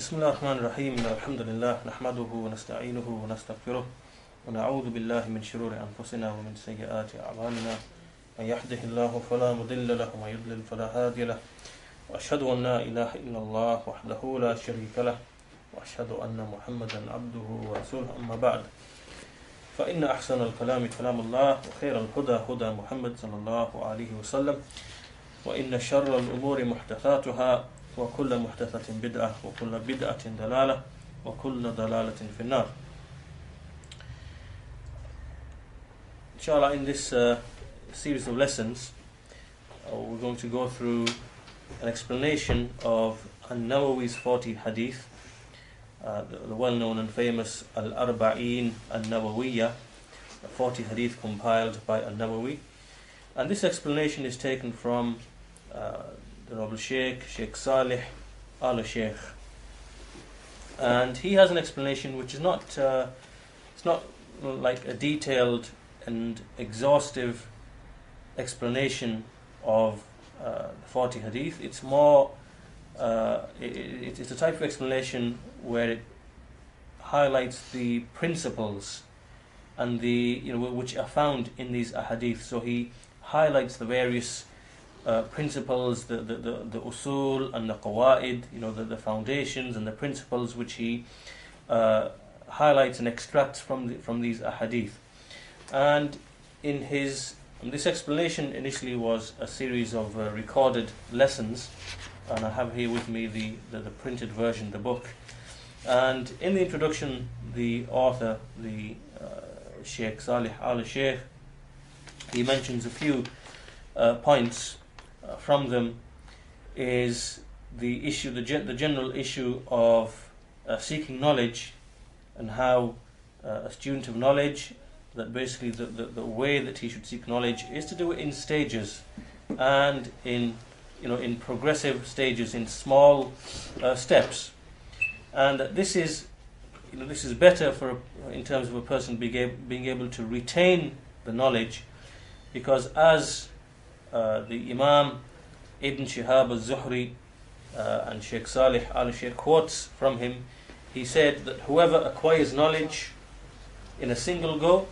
بسم الله الرحمن الرحيم الحمد لله نحمده ونستعينه ونستغفره ونعوذ بالله من شرور أنفسنا ومن سيئات أعمالنا من يهده الله فلا مضل له ومن يضلل فلا هادي له وأشهد أن لا إله إلا الله وحده لا شريك له وأشهد أن محمدا عبده ورسوله أما بعد فإن أحسن الكلام كلام الله وخير الهدى هدى محمد صلى الله عليه وسلم وإن شر الأمور محدثاتها وكل محدثة بدعة وكل بدعة ضلالة وكل ضلالة في النار. Inshallah, in this series of lessons, we're going to go through an explanation of Nawawi's 40 hadith, the well-known and famous Al-Arba'een Al-Nawawiyya, 40 hadith compiled by Nawawi. And this explanation is taken from the noble Sheikh Salih al-Sheikh, and he has an explanation which is not it's not like a detailed and exhaustive explanation of 40 hadith. It's more it's a type of explanation where it highlights the principles and the which are found in these ahadith. So he highlights the various principles, the usul and the qawaid, the foundations and the principles which he highlights and extracts from these ahadith. And in this explanation initially was a series of recorded lessons, and I have here with me the printed version, the book. And in the introduction, the author, the Sheikh Salih al-Sheikh, he mentions a few points. From them is the issue, the general issue of seeking knowledge, and how a student of knowledge, that basically the way that he should seek knowledge is to do it in stages, and in progressive stages, in small steps, and that this is better in terms of a person being able to retain the knowledge, because as the Imaam Ibn Shihab al-Zuhri and Sheikh Salih al-Sheikh quotes from him, he said that whoever acquires knowledge in a single go,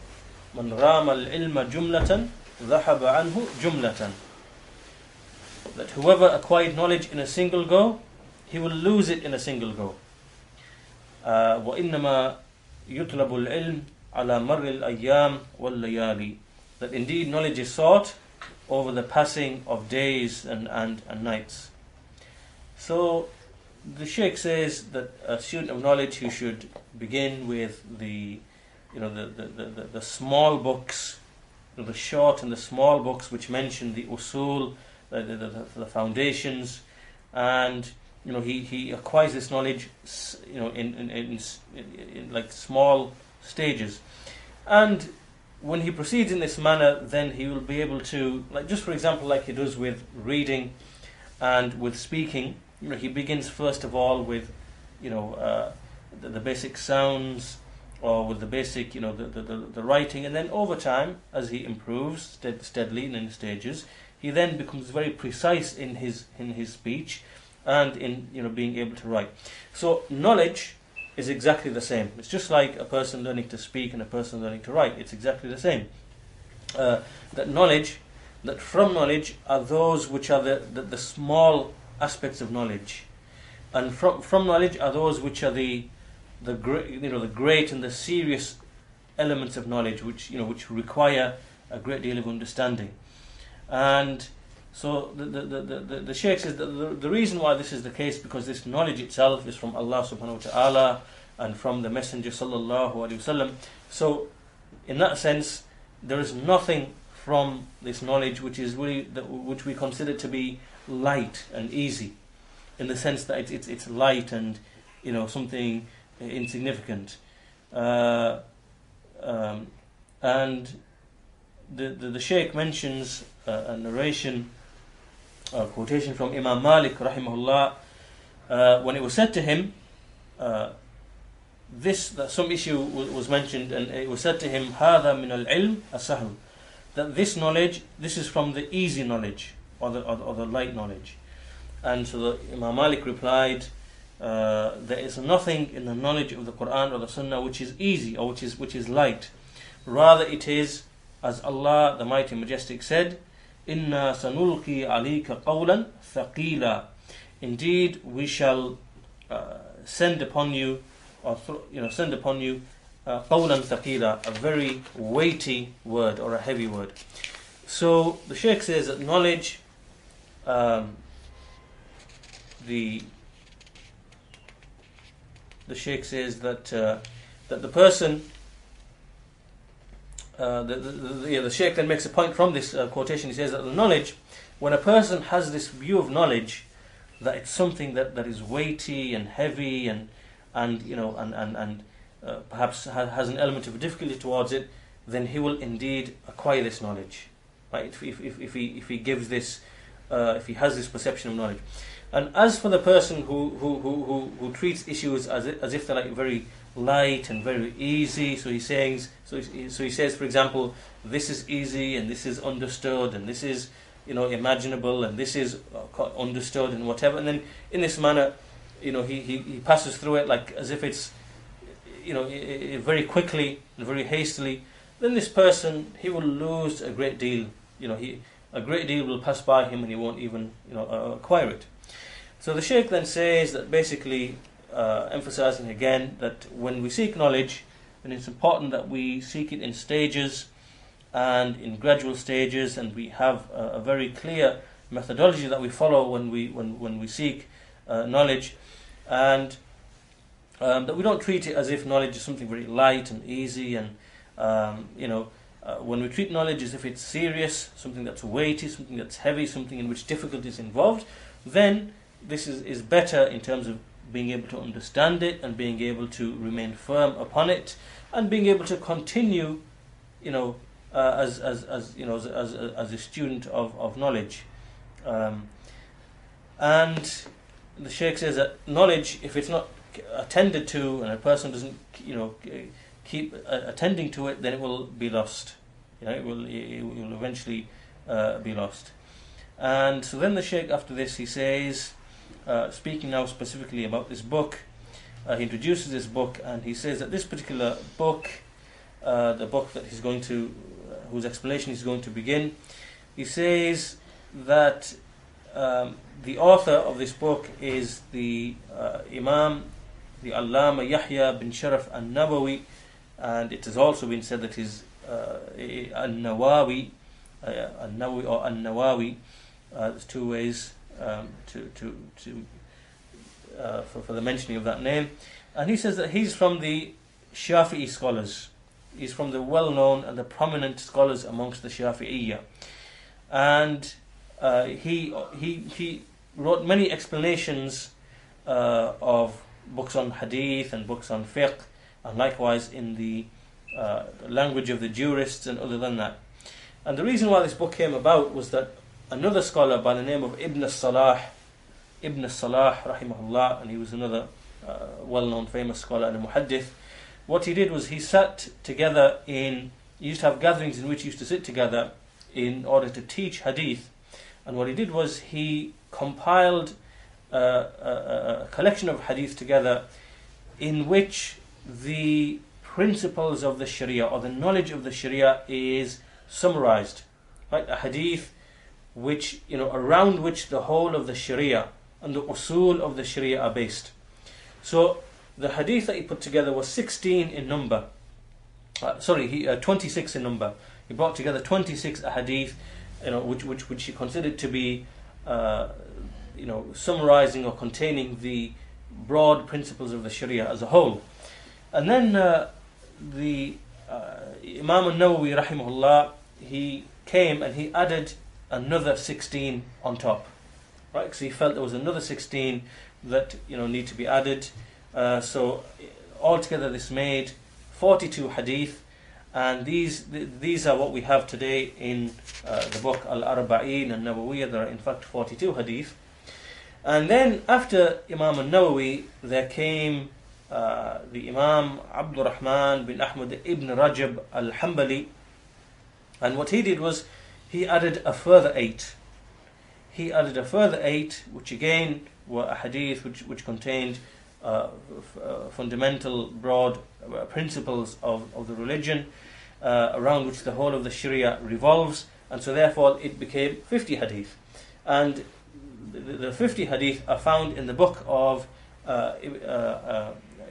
man rama al-ilma jumlatan dhahaba anhu jumlatan, that whoever acquired knowledge in a single go, he will lose it in a single go. Wa innama yutlabu al-ilm ala marri al-ayyam wal-layali, that indeed knowledge is sought over the passing of days and nights. So the Sheikh says that a student of knowledge, who should begin with the small books, the short and the small books which mention the usul, the foundations, and he acquires this knowledge in like small stages. And when he proceeds in this manner, then he will be able to, like, just for example, like he does with reading and with speaking, he begins first of all with the basic sounds, or with the basic the writing, and then over time, as he improves steadily and in stages, he then becomes very precise in his speech and in being able to write. So knowledge is exactly the same. It's just like a person learning to speak and a person learning to write. It's exactly the same. That from knowledge are those which are the small aspects of knowledge, and from knowledge are those which are the great and the serious elements of knowledge, which require a great deal of understanding. And so the Shaykh says that the reason why this is the case, because this knowledge itself is from Allah subhanahu wa ta'ala and from the Messenger sallallahu alaihi wasallam. So in that sense, there is nothing from this knowledge which is really which we consider to be light and easy, in the sense that it's light and something insignificant. And the Shaykh mentions a narration, a quotation from Imam Malik rahimahullah, when it was said to him that some issue was mentioned, and it was said to him, هذا من العلم السهل, that this knowledge, this is from the easy knowledge, or the light knowledge. And so Imam Malik replied, there is nothing in the knowledge of the Quran or the Sunnah which is easy or which is light. Rather it is, as Allah the Mighty Majestic said, Inna sanulqi alayka qawlan thaqila. Indeed, we shall send upon you qawlan thaqila, a very weighty word or a heavy word. So the Shaykh says that knowledge, the Shaykh says that the person, the Shaykh then makes a point from this quotation. He says that the knowledge, when a person has this view of knowledge, that it's something that is weighty and heavy and perhaps has an element of difficulty towards it, then he will indeed acquire this knowledge. Right? If he gives this, if he has this perception of knowledge. And as for the person who treats issues as if they're like very light and very easy, so he says, for example, this is easy and this is understood and this is imaginable and this is understood and whatever, and then in this manner, he passes through it like as if it's very quickly and very hastily. Then this person, he will lose a great deal. A great deal will pass by him and he won't even acquire it. So the Shaykh then says that basically, emphasizing again that when we seek knowledge, then it's important that we seek it in stages and in gradual stages, and we have a very clear methodology that we follow when we seek knowledge, and that we don't treat it as if knowledge is something very light and easy, and when we treat knowledge as if it's serious, something that's weighty, something that's heavy, something in which difficulty is involved, then this is better in terms of being able to understand it and being able to remain firm upon it and being able to continue, as a student of knowledge. And the Shaykh says that knowledge, if it's not attended to and a person doesn't, keep attending to it, then it will be lost. It will eventually be lost. And so then the Shaykh, after this, he says, speaking now specifically about this book, he introduces this book and he says that this particular book, the book that he's going to, whose explanation he's going to begin, he says that the author of this book is the Imaam, the Allama Yahya bin Sharaf al-Nawawi, and it has also been said that he's al-Nawawi, al-Nawawi or al-Nawawi. There's two ways for the mentioning of that name, and he says that he's from the Shafi'i scholars. He's from the well-known and the prominent scholars amongst the Shafi'iyya, and he wrote many explanations of books on Hadeeth and books on fiqh, and likewise in the language of the jurists and other than that. And the reason why this book came about was that another scholar by the name of Ibn Salah rahimahullah, and he was another well-known famous scholar and a muhaddith. What he did was he sat together he used to have gatherings in which he used to sit together in order to teach hadith, and what he did was he compiled a collection of hadith together in which the principles of the Sharia or the knowledge of the Sharia is summarized, right? A hadith which, around which the whole of the Sharia and the usul of the Sharia are based. So the hadith that he put together was 16 in number. 26 in number. He brought together 26 hadith, which he considered to be, summarizing or containing the broad principles of the Sharia as a whole. And then the Imam al-Nawawi rahimahullah, he came and he added another 16 on top, right? Because he felt there was another 16 that need to be added. So altogether this made 42 hadith, and these are what we have today in the book Al-Arba'in and Nawawiyah. There are in fact 42 hadith. And then after Imam al-Nawawi, there came the Imam Abdul Rahman bin Ahmad ibn Rajab al-Hanbali, and what he did was he added a further 8. He added a further 8, which again were a hadith which contained fundamental, broad principles of the religion around which the whole of the Sharia revolves, and so therefore it became 50 hadith. And the 50 hadith are found in the book of Ibn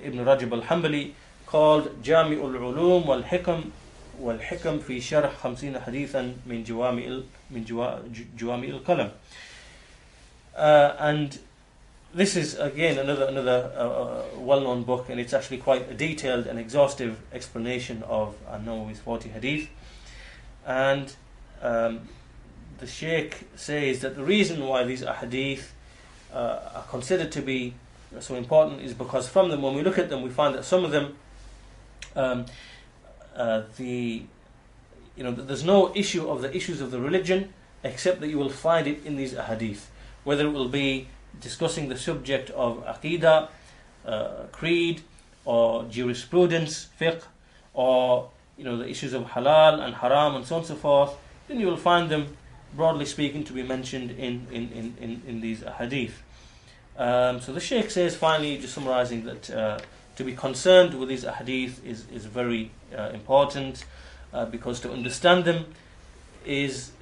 Rajab al-Hanbali called Jami'ul Ulum wal-Hikam fi Sharh 50 hadithan min Jawami' al-Kalam. And this is again another well-known book, and it's actually quite a detailed and exhaustive explanation of Nawawi's 40 hadith. And the Shaykh says that the reason why these ahadith are considered to be so important is because from them, when we look at them, we find that some of them, there's no issue of the issues of the religion except that you will find it in these ahadith. Whether it will be discussing the subject of aqidah, creed, or jurisprudence, fiqh, or the issues of halal and haram and so on and so forth, then you will find them, broadly speaking, to be mentioned in these hadith. So the Shaykh says, finally, just summarizing, that to be concerned with these hadith is very important, because to understand them is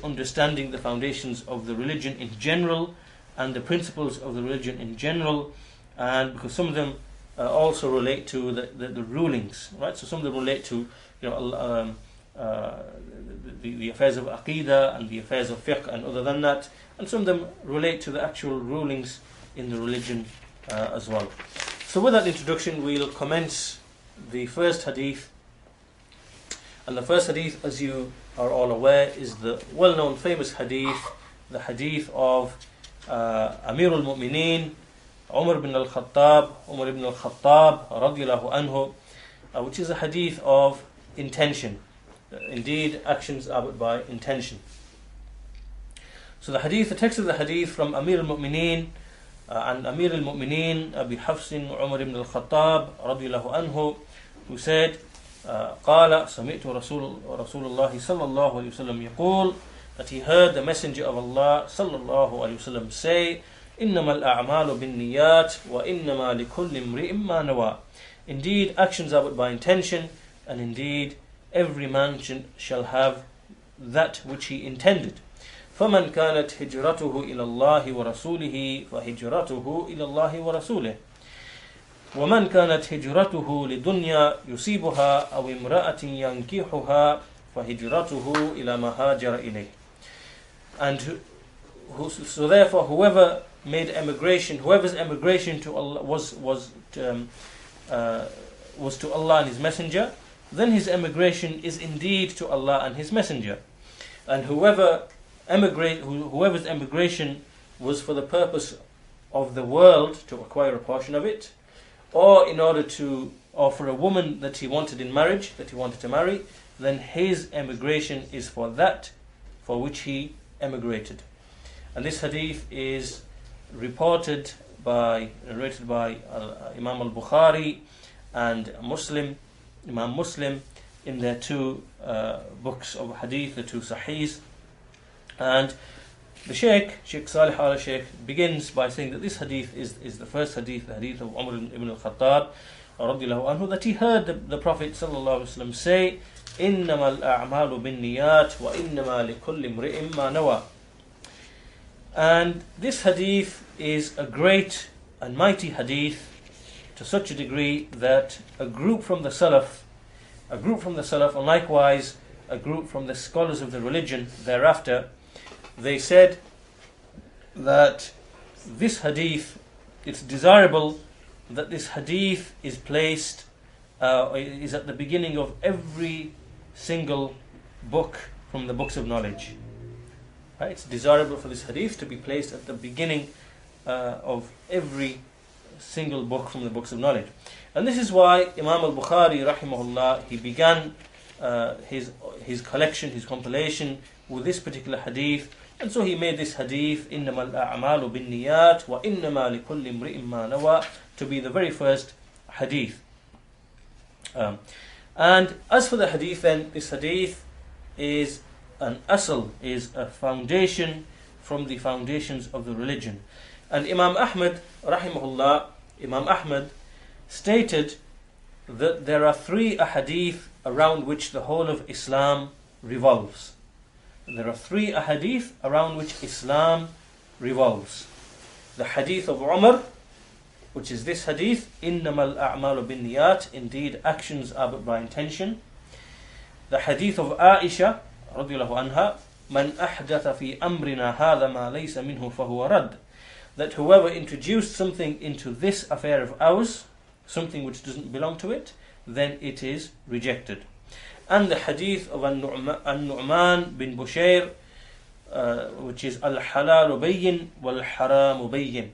understanding the foundations of the religion in general and the principles of the religion in general, and because some of them also relate to the rulings, right? So some of them relate to the affairs of aqidah and the affairs of fiqh and other than that, and some of them relate to the actual rulings in the religion as well. So with that introduction, we'll commence the first hadith. And the first hadith, as you are all aware, is the well-known famous hadith, the hadith of Amirul Mumineen Umar ibn al-Khattab radiyallahu anhu, which is a hadith of intention. Indeed, actions are but by intention. So the text of the hadith from Amir al-Mu'mineen and Amir al-Mu'mineen Abi Hafsin Umar ibn al-Khattab radiyallahu anhu, who said, قال سمعت رسول الله صلى الله عليه وسلم يقول, that he heard the Messenger of Allah صلى الله عليه وسلم say, إنما الأعمال بالنيات وإنما لكل امرئ ما نوى. Indeed, actions are but by intention, and indeed every man shall have that which he intended. فمن كانت هجرته إلى الله ورسوله فهجرته إلى الله ورسوله ومن كانت هجرته لدنيا يصيبها أو امرأة ينكحها فهجرته إلى ما هاجر إليه. And so therefore, whoever's emigration to Allah was to Allah and His Messenger, then his emigration is indeed to Allah and His Messenger. And whoever's emigration was for the purpose of the world, to acquire a portion of it, or for a woman that he wanted in marriage, that he wanted to marry, then his emigration is for that for which he emigrated. And this hadith is narrated by Imam al-Bukhari and Imam Muslim in their two books of hadith, the two sahihs. And the Sheikh Salih al-Sheikh, begins by saying that this hadith is the first hadith, the hadith of Umar ibn al-Khattab radiyallahu anhu, that he heard the Prophet sallallahu alaihi wasallam say, إنما الأعمال بالنيات وإنما لكل امرئ ما نوى. And this hadith is a great and mighty hadith, to such a degree that a group from the Salaf, and likewise a group from the scholars of the religion thereafter, they said that this hadith, it's desirable that this hadith is placed, is at the beginning of every single book from the books of knowledge. Right? It's desirable for this hadith to be placed at the beginning of every single book from the books of knowledge. And this is why Imam al-Bukhari rahimahullah, he began his collection, his compilation with this particular hadith. And so he made this hadith, إِنَّمَا الْأَعْمَالُ بِالنِّيَّاتِ وَإِنَّمَا لِكُلِّ امْرِئٍ مَّا نَوَى, to be the very first hadith. And as for the hadith, then, this hadith is an asl, is a foundation from the foundations of the religion. And Imam Ahmad rahimahullah, Imam Ahmad, stated that there are 3 ahadith around which the whole of Islam revolves. There are 3 ahadith around which Islam revolves. The hadith of Umar, which is this hadith, إِنَّمَا الْأَعْمَالُ بِالنِّيَّاتِ, indeed actions are but by intention. The hadith of Aisha رضي الله عنها, مَنْ أَحْدَثَ فِي أَمْرِنَا هَذَا مَا لَيْسَ مِنْهُ فَهُوَ رَدٌّ, that whoever introduced something into this affair of ours, something which doesn't belong to it, then it is rejected. And the hadith of An-Nu'man bin Bushair, which is Al-Halal Bayyin wal-Haram Bayyin,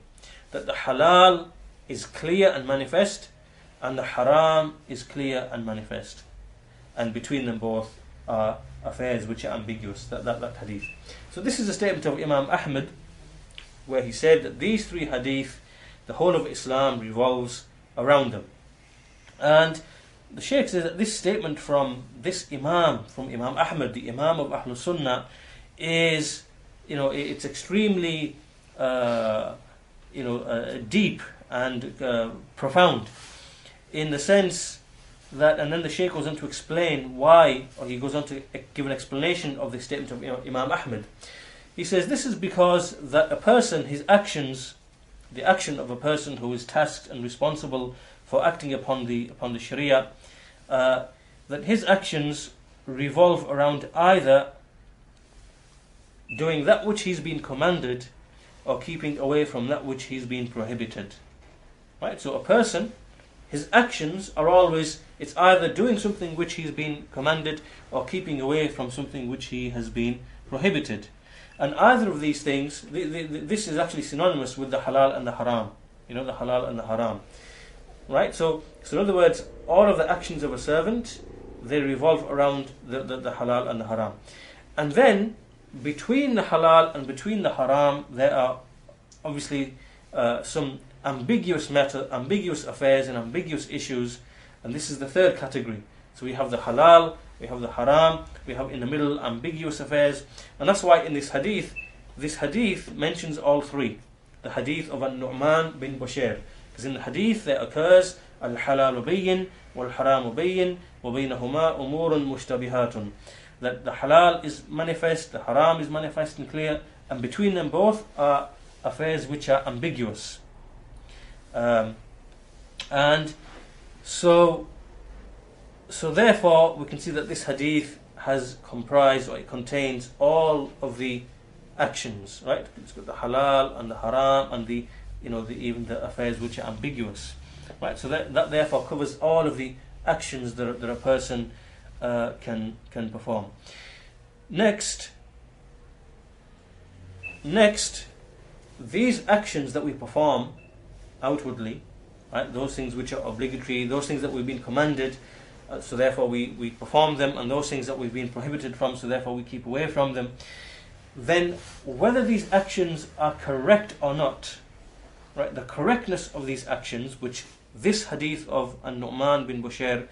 that the halal is clear and manifest, and the haram is clear and manifest, and between them both are affairs which are ambiguous. That hadith. So this is a statement of Imam Ahmad, where he said that these 3 hadith, the whole of Islam revolves around them. And the Shaykh says that this statement from this Imam, from Imam Ahmad, the Imam of Ahlul Sunnah, is, it's extremely, deep and profound, in the sense that, and then the Shaykh goes on to explain why, or he goes on to give an explanation of the statement of Imam Ahmad. He says this is because that a person, his actions, the action of a person who is tasked and responsible for acting upon the Sharia, that his actions revolve around either doing that which he's been commanded or keeping away from that which he's been prohibited. Right? So a person, his actions are always, it's either doing something which he's been commanded or keeping away from something which he has been prohibited. And either of these things, this is actually synonymous with the halal and the haram. The halal and the haram. Right? So in other words, all of the actions of a servant, they revolve around the halal and the haram. And then, between the halal and between the haram, there are obviously some ambiguous affairs and ambiguous issues, and this is the 3rd category. So we have the halal, we have the haram, we have in the middle ambiguous affairs, and that's why in this hadith mentions all 3. The hadith of An-Nu'man bin Bushair, because in the hadith there occurs Al-Halal Bayyin wal-Haram Bayyin wa baynahuma umurun mushtabihatun, that the halal is manifest, the haram is manifest and clear, and between them both are affairs which are ambiguous. And so therefore we can see that this hadith has comprised, or it contains all of the actions, right? It's got the halal and the haram and even the affairs which are ambiguous, right? So that therefore covers all of the actions that a person can perform. Next, these actions that we perform outwardly, right? Those things which are obligatory, those things that we've been commanded, so therefore we perform them, and those things that we've been prohibited from, so therefore we keep away from them. Then whether these actions are correct or not, right? The correctness of these actions, which this hadith of An-Nu'man bin Bushair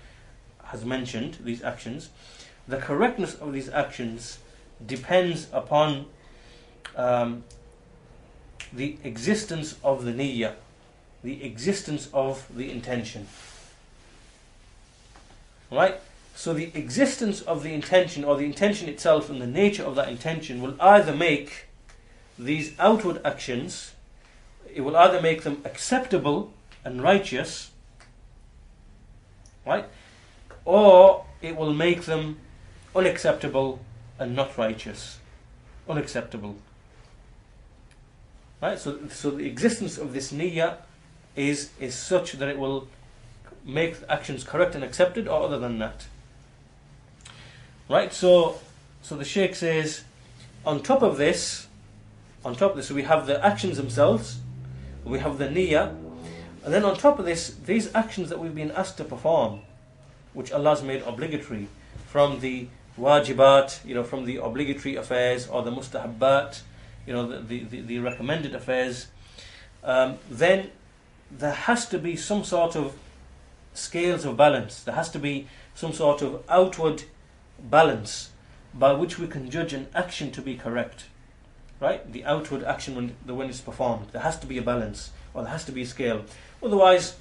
has mentioned, these actions, the correctness of these actions depends upon the existence of the niyyah, the existence of the intention. Right? So the existence of the intention, or the intention itself and the nature of that intention, will either make these outward actions, it will either make them acceptable and righteous, right? Or it will make them unacceptable and not righteous. Unacceptable. Right? So the existence of this niyyah is such that it will make actions correct and accepted, or other than that. Right? So the Shaykh says, on top of this, so we have the actions themselves, we have the niyyah, and then on top of this, these actions that we've been asked to perform, which Allah's made obligatory, from the wajibat, from the obligatory affairs, or the mustahabbat, the recommended affairs, then there has to be some sort of scales of balance. There has to be some sort of outward balance by which we can judge an action to be correct. Right? The outward action when it's performed. There has to be a balance. or there has to be a scale. Otherwise,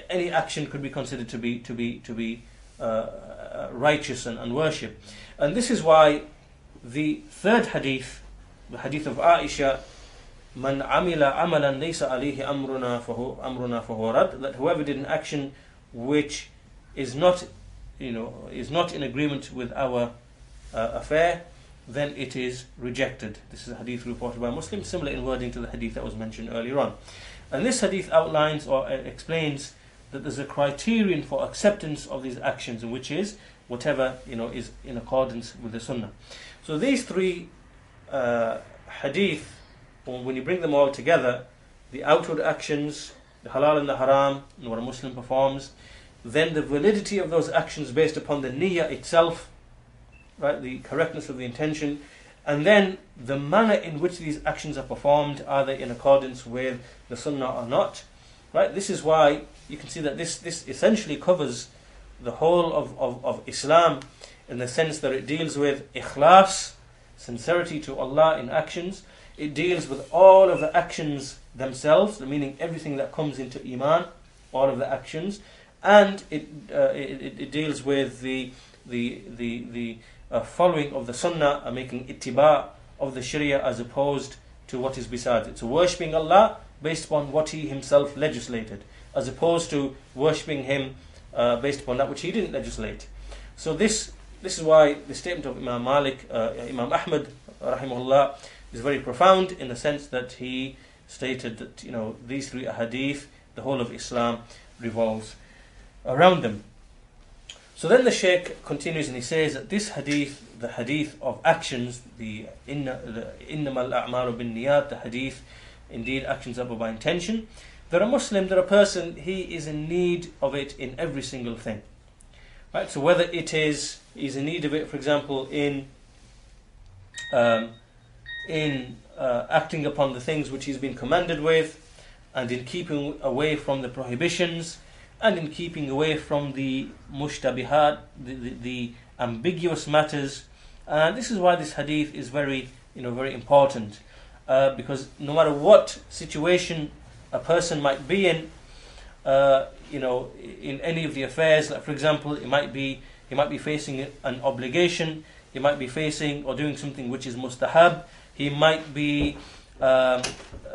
any action could be considered to be righteous and worship. And this is why the third hadith, the hadith of Aisha, Man amila amalan laysa alayhi amruna fahuwa rad, that whoever did an action which is not in agreement with our affair, then it is rejected. This is a hadith reported by Muslim, similar in wording to the hadith that was mentioned earlier on. And this hadith outlines or explains that there's a criterion for acceptance of these actions, which is whatever is in accordance with the Sunnah. So these three hadith, when you bring them all together, the outward actions, the halal and the haram, and what a Muslim performs, then the validity of those actions based upon the niyyah itself, right, the correctness of the intention, and then the manner in which these actions are performed, are they in accordance with the Sunnah or not? Right? This is why you can see that this essentially covers the whole of Islam, in the sense that it deals with ikhlas, sincerity to Allah in actions. It deals with all of the actions themselves, meaning everything that comes into Iman, all of the actions, and it deals with the following of the Sunnah, making ittiba of the Sharia as opposed to what is besides it. So worshipping Allah based upon what He Himself legislated, as opposed to worshipping Him based upon that which He didn't legislate. So this is why the statement of Imam Malik, Imam Ahmad, rahimahullah, is very profound, in the sense that he stated that these three hadith, the whole of Islam revolves around them. So then the Shaykh continues and he says that this hadith, the hadith of actions, the innamal a'malu bin niyat, the hadith, indeed actions are by intention, that a Muslim, that a person, he is in need of it in every single thing. Right? So whether it is, he's in need of it, for example, in acting upon the things which he's been commanded with, and in keeping away from the prohibitions, and in keeping away from the mushtabihat, the ambiguous matters. And this is why this hadith is very important, because no matter what situation a person might be in any of the affairs, like for example, he might be facing an obligation, he might be facing or doing something which is mustahab, he might be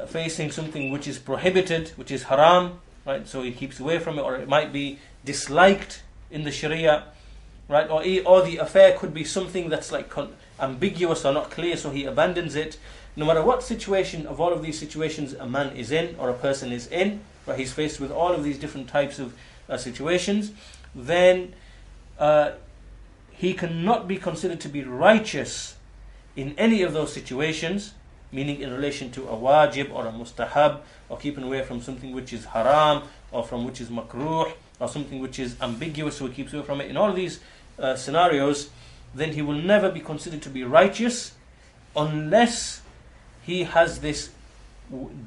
facing something which is prohibited, which is haram, right? So he keeps away from it, or it might be disliked in the Sharia, right? Or the affair could be something that's like ambiguous or not clear, so he abandons it. No matter what situation of all of these situations a man is in, or a person is in, right? He's faced with all of these different types of situations, then he cannot be considered to be righteous in any of those situations, meaning in relation to a wajib or a mustahab, or keeping away from something which is haram, or from which is makruh, or something which is ambiguous, so he keeps away from it. In all these scenarios, then he will never be considered to be righteous unless he has this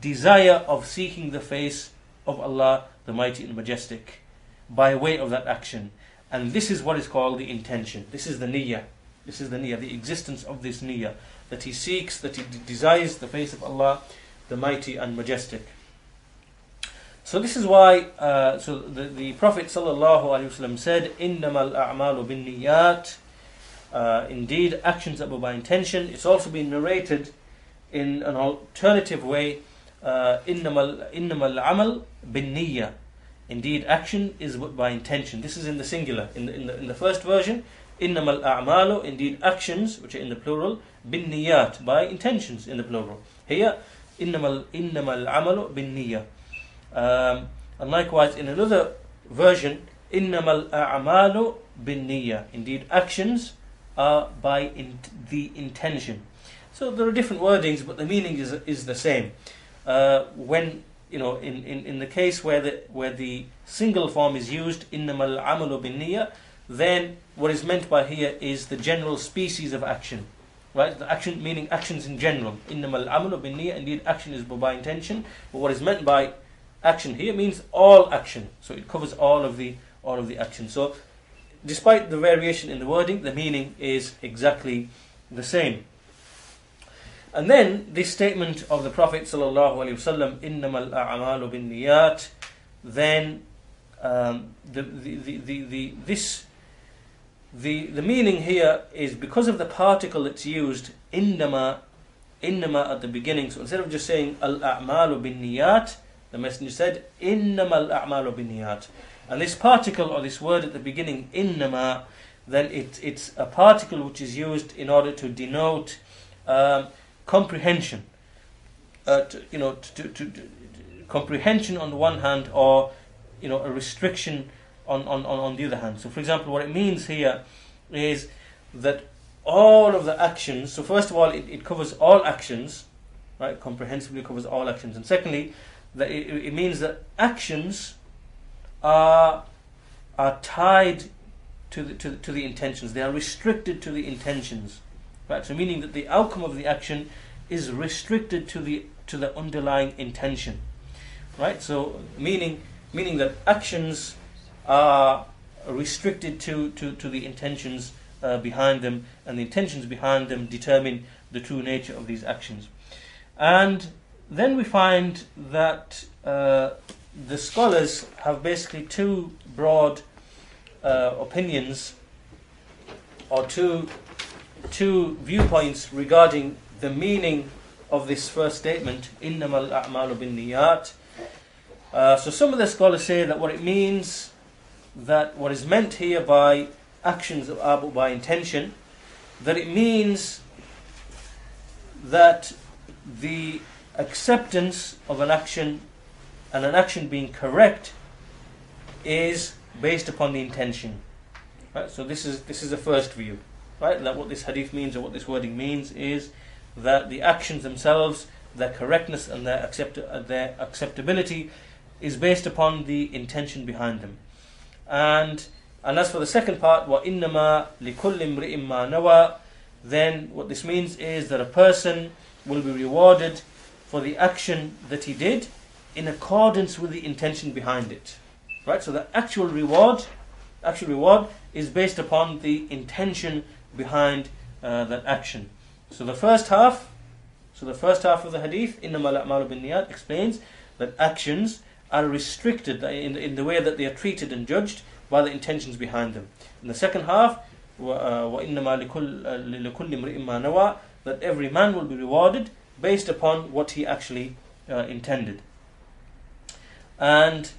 desire of seeking the face of Allah, the Mighty and Majestic, by way of that action. And this is what is called the intention. This is the niyyah. This is the niyyah, the existence of this niyyah, that he seeks, that he desires the face of Allah, the Mighty and Majestic. So this is why the Prophet ﷺ said, إِنَّمَا الْأَعْمَالُ بِالنِّيَّاتِ, indeed actions are by intention. It's also been narrated in an alternative way, إِنَّمَا الْعَمَلُ بِالنِّيَّةِ, indeed action is by intention. This is in the singular. In the first version, إِنَّمَا الْأَعْمَالُ, indeed actions, which are in the plural, بِالنِّيَّاتِ, by intentions in the plural. Here, إِنَّمَا الْعَمَلُ بِالنِّيَّةِ. And likewise in another version, إِنَّمَا الْأَعْمَالُ بِالنِّيَّةِ, indeed actions are by the intention. So there are different wordings, but the meaning is the same. When in the case where the single form is used, إِنَّمَا الْعَمَلُ بِالنِّيَّةِ, then what is meant by here is the general species of action, right? The action meaning actions in general. إِنَّمَا الْعَمَلُ بِالنِّيَّةِ, indeed action is by intention. But what is meant by action here means all action, so it covers all of the action. So despite the variation in the wording, the meaning is exactly the same. And then this statement of the Prophet sallallahu alaihi wasallam, "Innamal a'malu bin niyat," then the meaning here is because of the particle that's used, innama at the beginning. So instead of just saying al-a'malu bin niyat, the Messenger said innamal a'malu bin niyat. And this particle or this word at the beginning, innama, then it's a particle which is used in order to denote comprehension. Comprehension on the one hand, or a restriction on the other hand. So for example, what it means here is that all of the actions, so first of all it covers all actions, right? Comprehensively covers all actions. And secondly, that it means that actions are tied to the intentions. They are restricted to the intentions, right? So meaning that the outcome of the action is restricted to the underlying intention, right? So meaning that actions are restricted to the intentions behind them, and the intentions behind them determine the true nature of these actions. And then we find that the scholars have basically two broad opinions, or two viewpoints regarding the meaning of this first statement, innamal a'malu bin niyat. So some of the scholars say that what it means, that what is meant here by actions by intention, that it means that the acceptance of an action and an action being correct is based upon the intention, right? So this is the first view, right? That what this hadith means, or what this wording means, is that the actions themselves, their correctness and their acceptability is based upon the intention behind them. And as for the second part, وَإِنَّمَا لِكُلِّ امْرِئٍ مَّا نَوَى, then what this means is that a person will be rewarded for the action that he did in accordance with the intention behind it, right? So the actual reward is based upon the intention behind that action. So the first half of the hadith, إِنَّمَا الْأَعْمَالُ بِالنِّيَّاتِ, explains that actions are restricted in the way that they are treated and judged by the intentions behind them. In the second half, وَإِنَّمَا لِكُلِّ امْرِئٍ مَّا نَوَى, that every man will be rewarded based upon what he actually intended. And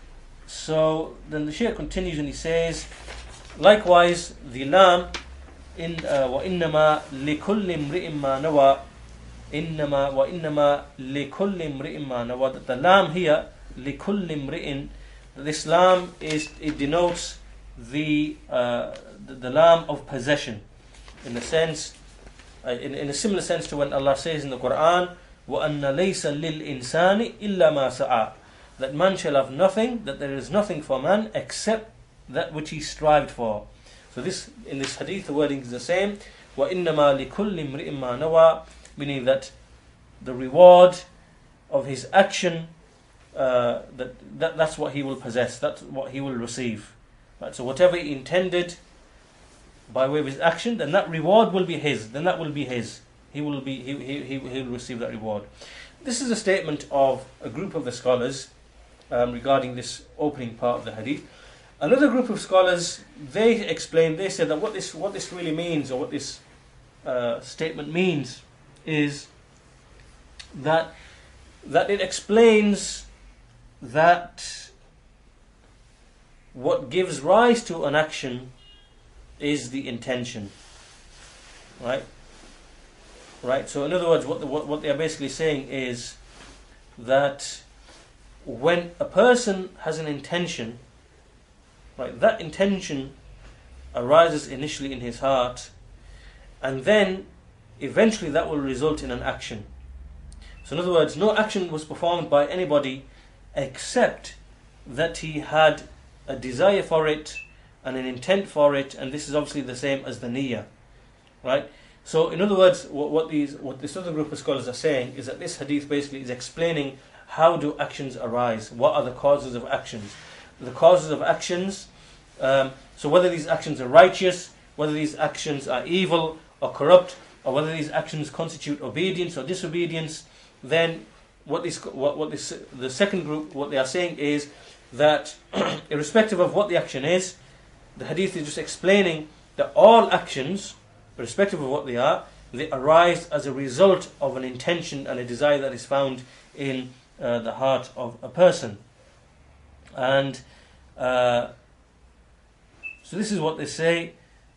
so then the Shaykh continues and he says, likewise the lam in وَإِنَّمَا لِكُلِّ امْرِئٍ مَّا نَوَى, وَإِنَّمَا لِكُلِّ امْرِئٍ مَّا نَوَى, that the lam here, لِكُلِّ امْرِئٍ, this lam it denotes the lam of possession, in the sense, in a similar sense to when Allah says in the Quran, وَأَنَّ لَيْسَ لِلْإِنسَانِ إِلَّا مَا سَعَى, that man shall have nothing, that there is nothing for man except that which he strived for. So in this hadith the wording is the same, وَإِنَّمَا لِكُلِّ امْرِئٍ مَّا نَوَى, meaning that the reward of his action, that's what he will possess, that's what he will receive. Right? So whatever he intended by way of his action, then that reward will be his. Then that will be his. He will receive that reward. This is a statement of a group of the scholars regarding this opening part of the hadith. Another group of scholars, they said that what this really means, or what this statement means, is that it explains that what gives rise to an action is the intention, right? So in other words, what they are basically saying is that when a person has an intention, right, that intention arises initially in his heart, and then eventually that will result in an action. So in other words, no action was performed by anybody except that he had a desire for it and an intent for it, and this is obviously the same as the niyyah, right? So in other words, what this other group of scholars are saying is that this hadith basically is explaining how do actions arise, what are the causes of actions. The causes of actions, so whether these actions are righteous, whether these actions are evil or corrupt, or whether these actions constitute obedience or disobedience, then the second group, what they are saying is that irrespective of what the action is, the hadith is just explaining that all actions, irrespective of what they are, they arise as a result of an intention and a desire that is found in the heart of a person. And so this is what they say.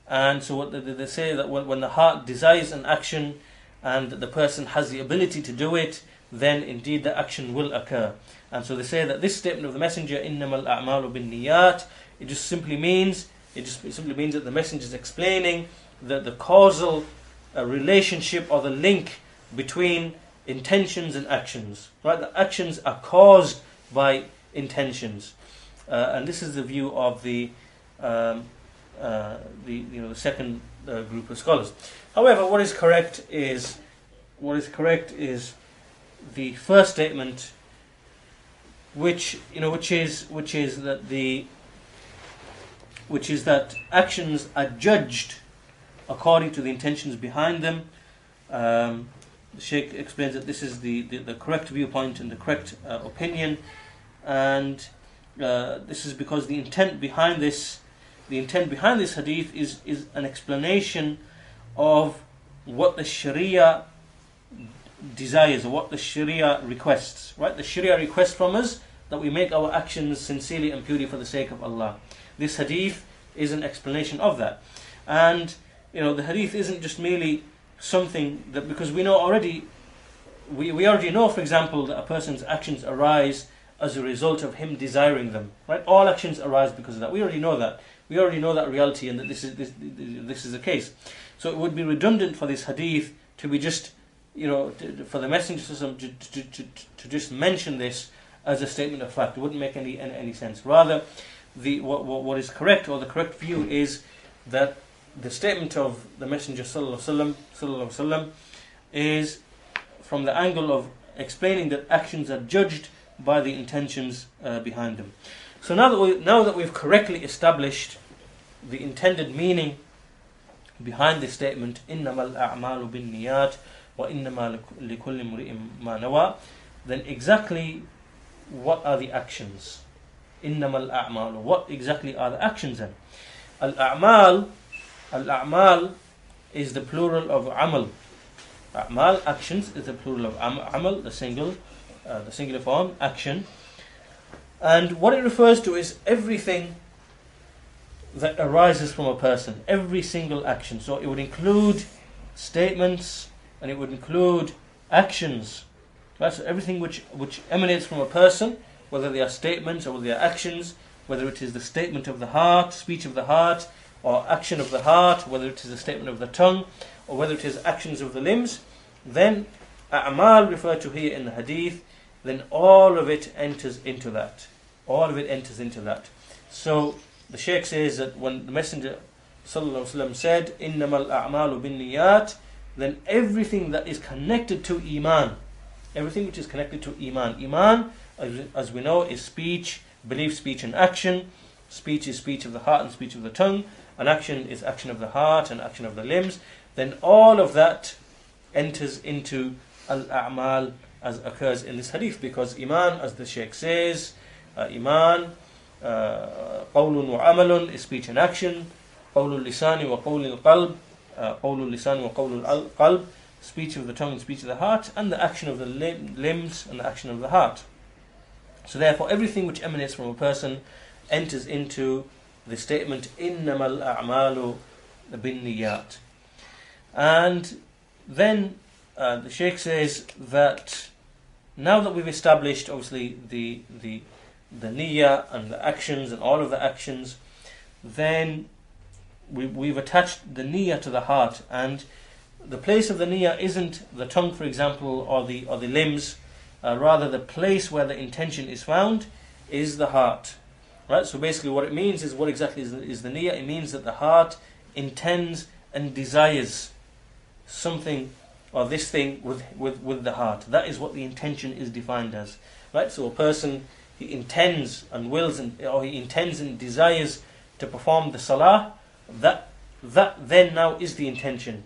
And so what they say that when the heart desires an action and the person has the ability to do it, then indeed the action will occur. And so they say that this statement of the Messenger, إِنَّمَا الْأَعْمَالُ بِالنِّيَّاتِ, it simply means that the Messenger is explaining the causal relationship or the link between intentions and actions. Right? The actions are caused by intentions, and this is the view of the second group of scholars. However, what is correct is the first statement, which is that actions are judged according to the intentions behind them. The Shaykh explains that this is the correct viewpoint and the correct opinion, and this is because the intent behind this hadith is an explanation of what the Sharia desires or what the Sharia requests. Right? The Sharia requests from us that we make our actions sincerely and purely for the sake of Allah. This hadith is an explanation of that. And the hadith isn't just merely something that, because we already know, for example, that a person's actions arise as a result of him desiring them. Right? All actions arise because of that. We already know that. We already know that reality, and that this is the case. So it would be redundant for this hadith to be just, for the Messenger to just mention this as a statement of fact. It wouldn't make any sense. Rather, what is correct, or the correct view, is that the statement of the Messenger sallallahu alaihi wasallam is from the angle of explaining that actions are judged by the intentions behind them. So now that we've correctly established the intended meaning behind this statement, إِنَّمَا الْأَعْمَالُ بِالنِّيَّاتِ وَإِنَّمَا لِكُلِّ امْرِئٍ مَا نَوَى, then exactly what are the actions? إِنَّمَا الْأَعْمَالُ, what exactly are the actions then? Al-a'mal is the plural of amal. A'mal, actions, is the plural of amal, the singular form, action. And what it refers to is everything that arises from a person, every single action. So it would include statements and it would include actions. Right? So everything which emanates from a person, whether they are statements or whether they are actions, whether it is the statement of the heart, speech of the heart, or action of the heart, whether it is a statement of the tongue, or whether it is actions of the limbs, then a'mal referred to here in the hadith, then all of it enters into that. All of it enters into that. So the Shaykh says that when the Messenger sallallahu alaihi wasallam said innamal a'malu binniyat, then everything that is connected to iman, everything which is connected to iman, as we know, is speech, belief, speech and action. Speech is speech of the heart and speech of the tongue, and action is action of the heart and action of the limbs. Then all of that enters into al-a'mal as occurs in this hadith, because iman, as the Shaykh says, iman qawlun wa amalun is speech and action, qawlul lisani wa qawlul qalb, qawlul lisani wa qawlul qalb, speech of the tongue and speech of the heart, and the action of the limbs and the action of the heart. So therefore everything which emanates from a person enters into the statement innamal a'malu binniyat. And then the Shaykh says that now that we've established obviously the niyyah and the actions and all of the actions, then we've attached the niyyah to the heart, and the place of the niyyah isn't the tongue, for example, or the limbs. Rather, the place where the intention is found is the heart. Right? So basically what it means is, what exactly is the niyyah? It means that the heart intends and desires something or this thing with the heart. That is what the intention is defined as. Right? So a person, he intends and wills or he intends and desires to perform the salah, that then now is the intention.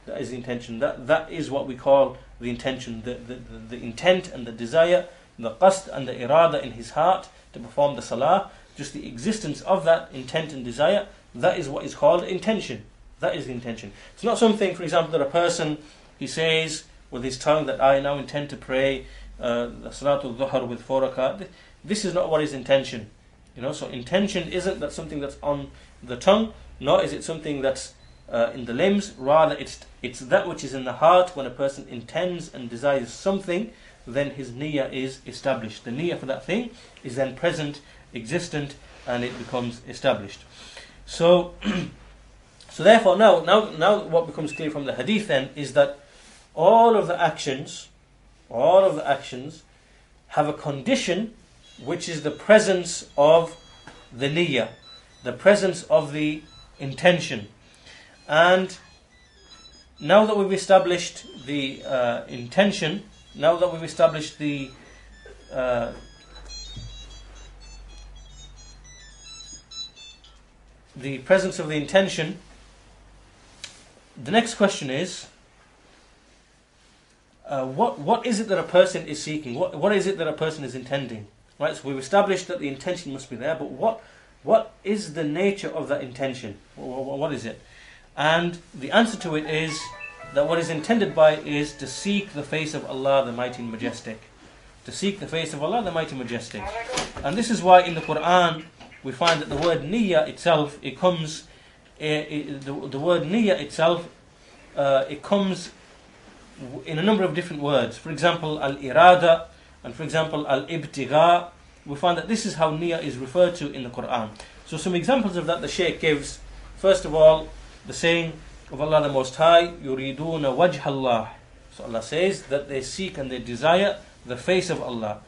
That is the intention. That is what we call the intention. The intent and the desire, the qasd and the irada in his heart to perform the salah, just the existence of that intent and desire, that is what is called intention. That is the intention. It's not something, for example, that a person, he says with his tongue that I now intend to pray Salatul Dhuhr with 4 rakat. This is not what is intention. So intention isn't that something that's on the tongue, nor is it something that's in the limbs. Rather, it's that which is in the heart. When a person intends and desires something, then his niyyah is established. The niyyah for that thing is then present, existent, and it becomes established. So therefore, now what becomes clear from the hadith then is that all of the actions have a condition, which is the presence of the niyyah, the presence of the intention. And now that we've established the intention, now that we've established the presence of the intention, the next question is, what is it that a person is seeking? What is it that a person is intending? Right. So we've established that the intention must be there, but what is the nature of that intention? What is it? And the answer to it is that what is intended by it is to seek the face of Allah the Mighty and Majestic. To seek the face of Allah the Mighty and Majestic. And this is why in the Quran we find that the word niyyah itself, it comes, the word niyyah itself, it comes in a number of different words. For example, al-irada, and for example, al-ibtigha. We find that this is how niyyah is referred to in the Quran. So some examples of that the Shaykh gives. First of all, the saying of Allah the Most High, yuriduna wajh Allah. So Allah says that they seek and they desire the face of Allah.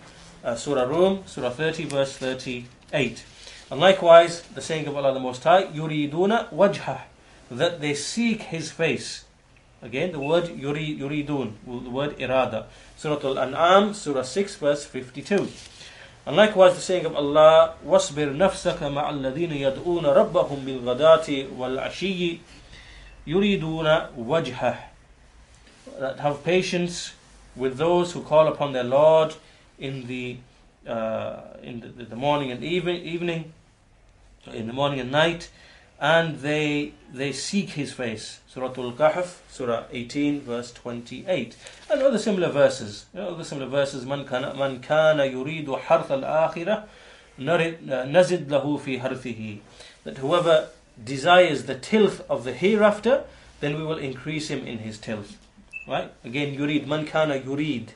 Surah Rum, Surah 30, verse 38. And likewise, the saying of Allah the Most High, yuriduna wajhah, that they seek His face. Again, the word yuridun, the word irada. Surah Al-An'am, Surah 6, verse 52. And likewise, the saying of Allah, وَاصْبِرْ نَفْسَكَ مَعَ الَّذِينَ يَدْعُونَ رَبَّهُمْ بِالْغَدَاةِ وَالْعَشِيِّ يُرِيدُونَ وَجْهَهُ. That have patience with those who call upon their Lord in the morning and evening, in the morning and night, and they seek His face. Surah Al-Kahf, Surah 18, verse 28, and other similar verses. Man kana yuridu harth al-akhirah nazid lahu fi harthihi. That whoever desires the tilth of the hereafter, then we will increase him in his tilth. Right? Again, yurid, man kana yurid.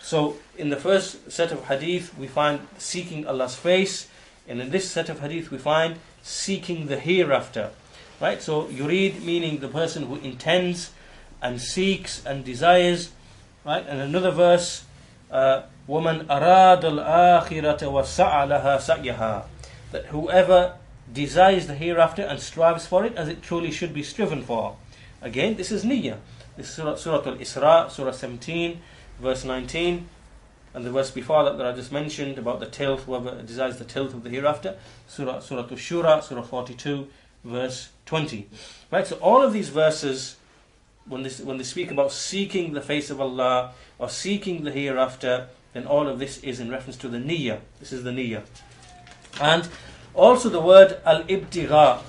So in the first set of hadith we find seeking Allah's face, and in this set of hadith we find seeking the hereafter. Right? So yurid meaning the person who intends and seeks and desires. Right? And another verse, وَمَنْ أَرَادَ الْآخِرَةَ وَسَعَى لَهَا سَعْيَهَا. That whoever desires the hereafter and strives for it as it truly should be striven for. Again, this is niyyah. This is Surah Al-Isra, Surah 17, verse 19. And the verse before that I just mentioned about the tilth, whoever desires the tilth of the hereafter. Surah Al-Shura, Surah 42, verse 20. Right, so all of these verses, when they speak about seeking the face of Allah or seeking the hereafter, then all of this is in reference to the niyyah. This is the niyyah. And also the word al-ibtigha.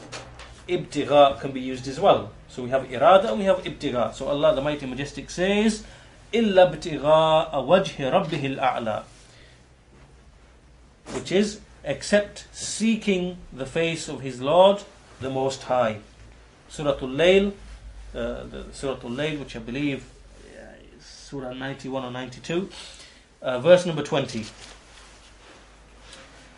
Ibtigha can be used as well. So we have irada and we have ibtigha. So Allah the Mighty Majestic says, إِلَّا ابْتِغَاءَ وَجْهِ رَبِّهِ الْأَعْلَى, which is except seeking the face of his Lord the Most High. Surah Al-Layl, Surah Al-Layl, which I believe is Surah 91 or 92, verse number 20.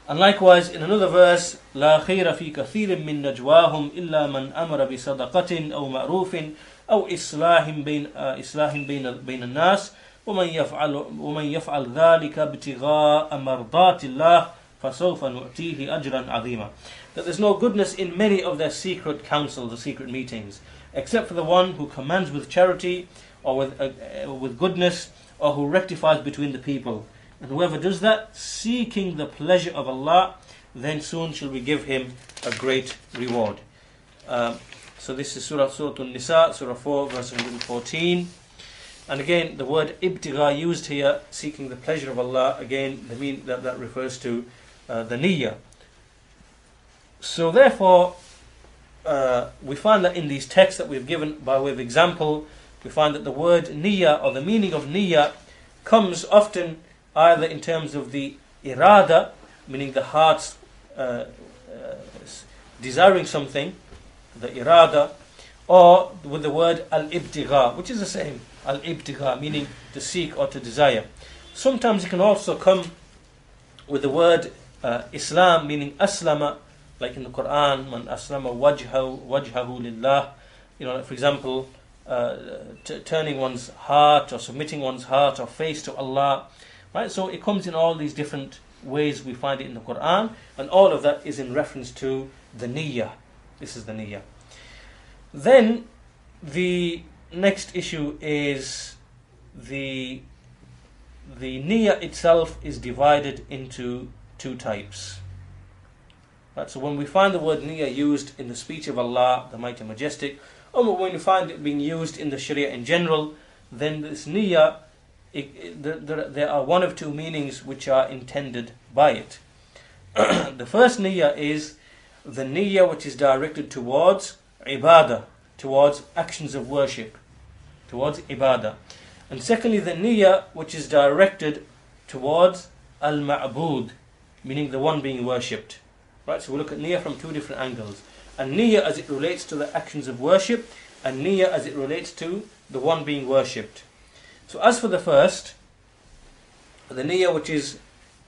And likewise in another verse, لا خير في كثير من نجواهم إلا من أمر بصدقة أو معروف أو إصلاح بين الناس ومن يفعل ذلك ابتغاء مرضات الله فسوف نؤتيه أجرا عظيما. That there's no goodness in many of their secret councils or secret meetings, except for the one who commands with charity or with goodness, or who rectifies between the people. And whoever does that, seeking the pleasure of Allah, then soon shall we give him a great reward. So this is Surah An-Nisa, Surah 4, verse 114. And again, the word ibtigha used here, seeking the pleasure of Allah, again, that refers to the niyyah. So therefore, we find that in these texts that we've given by way of example, we find that the word niyyah, or the meaning of niyyah, comes often either in terms of the irada, meaning the heart's desiring something, the irada, or with the word al-ibtigha, which is the same, al-ibtigha, meaning to seek or to desire. Sometimes it can also come with the word Islam, meaning aslama, like in the Quran, man aslama wajhahu lillah, for example, turning one's heart or submitting one's heart or face to Allah, right? So it comes in all these different ways we find it in the Quran, and all of that is in reference to the niyyah. This is the niyyah. Then the next issue is the niyyah itself is divided into two types. Right, so when we find the word niyyah used in the speech of Allah, the Mighty Majestic, or when we find it being used in the Sharia in general, then this niyyah, there are one of two meanings which are intended by it. The first niyyah is the niyyah which is directed towards ibadah, towards actions of worship, towards ibadah. And secondly, the niyyah which is directed towards al-ma'bud, meaning the one being worshipped. Right, so we look at niyyah from two different angles. And niyyah as it relates to the actions of worship, and niyyah as it relates to the one being worshipped. So as for the first, the niyyah which is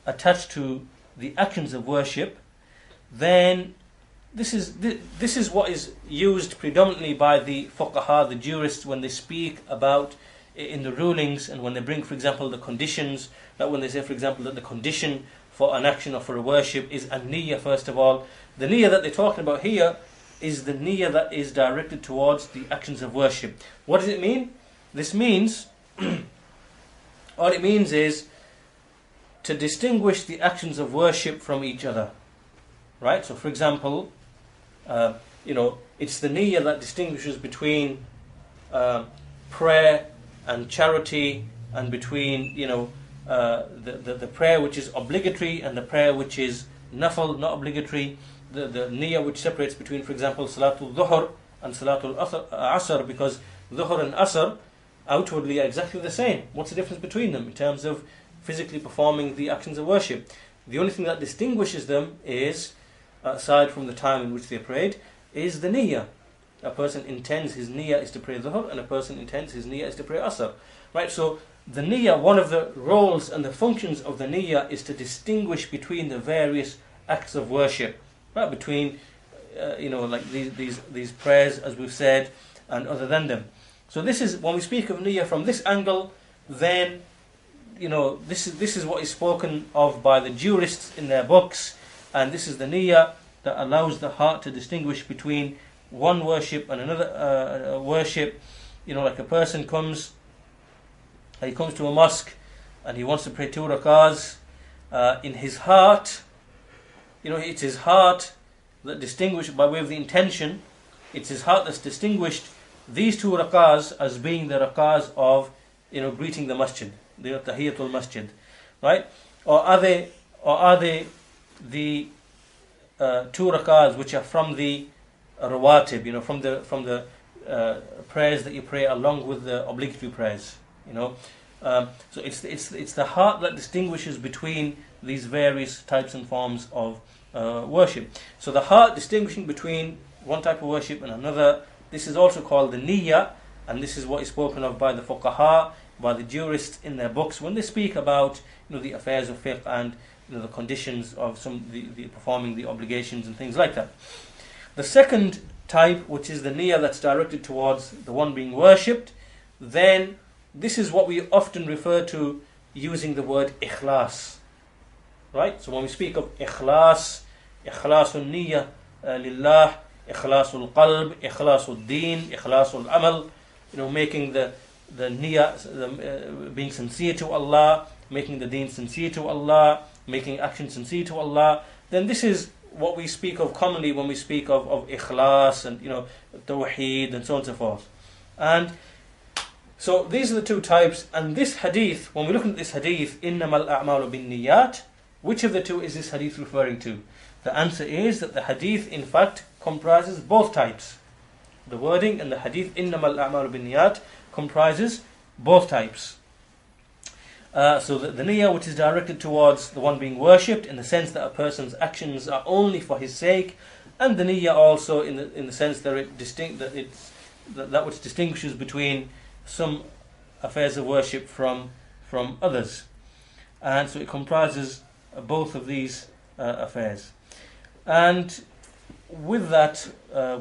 attached to the actions of worship, then this is what is used predominantly by the fuqaha, the jurists, when they speak about in the rulings, and when they bring, for example, the conditions, that when they say, for example, that the condition for an action or for a worship is a niyyah. First of all, the niyyah that they're talking about here is the niyyah that is directed towards the actions of worship. What does it mean? This means, all it means is to distinguish the actions of worship from each other. Right? So for example, it's the niyyah that distinguishes between prayer and charity, and between the prayer which is obligatory and the prayer which is nafal, not obligatory. The niyyah which separates between, for example, Salatul Dhuhr and Salatul Asr, because Dhuhr and Asr outwardly are exactly the same. What's the difference between them in terms of physically performing the actions of worship? The only thing that distinguishes them is, aside from the time in which they prayed, is the niyyah. A person intends his niyyah is to pray Dhuhr, and a person intends his niyyah is to pray Asr. Right, so the niyyah, one of the roles and the functions of the niyyah is to distinguish between the various acts of worship, right? Between, like these prayers, as we've said, and other than them. So this is, when we speak of niyyah from this angle, then, this is what is spoken of by the jurists in their books, and this is the niyyah that allows the heart to distinguish between one worship and another worship. Like a person comes to a mosque and he wants to pray 2 rakahs, in his heart, it's his heart that distinguished by way of the intention, it's his heart that's distinguished these 2 rakahs as being the rakahs of greeting the masjid, the tahiyatul masjid, right? Or are they the 2 rakahs which are from the rawatib, from the prayers that you pray along with the obligatory prayers, So it's the heart that distinguishes between these various types and forms of worship. So the heart distinguishing between one type of worship and another, this is also called the niyyah, and this is what is spoken of by the fuqaha, by the jurists in their books when they speak about the affairs of fiqh and the conditions of the performing the obligations and things like that. The second type, which is the niyyah that's directed towards the one being worshipped, then this is what we often refer to using the word ikhlas. Right? So when we speak of ikhlasul niyyah lillah, ikhlasul qalb, ikhlasul deen, ikhlasul amal, making the niyyah, being sincere to Allah, making the deen sincere to Allah, making action sincere to Allah, then this is what we speak of commonly when we speak of ikhlas and tawheed and so on and so forth. And so these are the two types. And this hadith, when we look at this hadith, innamal a'malu bin niyat, which of the two is this hadith referring to? The answer is that the hadith in fact comprises both types. The wording in the hadith innamal a'malu bin niyat comprises both types. So the niyyah which is directed towards the one being worshipped, in the sense that a person's actions are only for his sake, and the niyyah also in the sense that that which distinguishes between some affairs of worship from others. And so it comprises both of these affairs. And with that,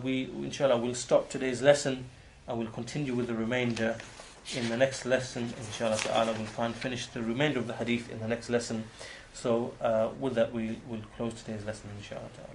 we inshallah will stop today's lesson, and we'll continue with the remainder in the next lesson. Inshallah ta'ala, we'll finish the remainder of the hadith in the next lesson. So with that, we will close today's lesson, inshallah ta'ala.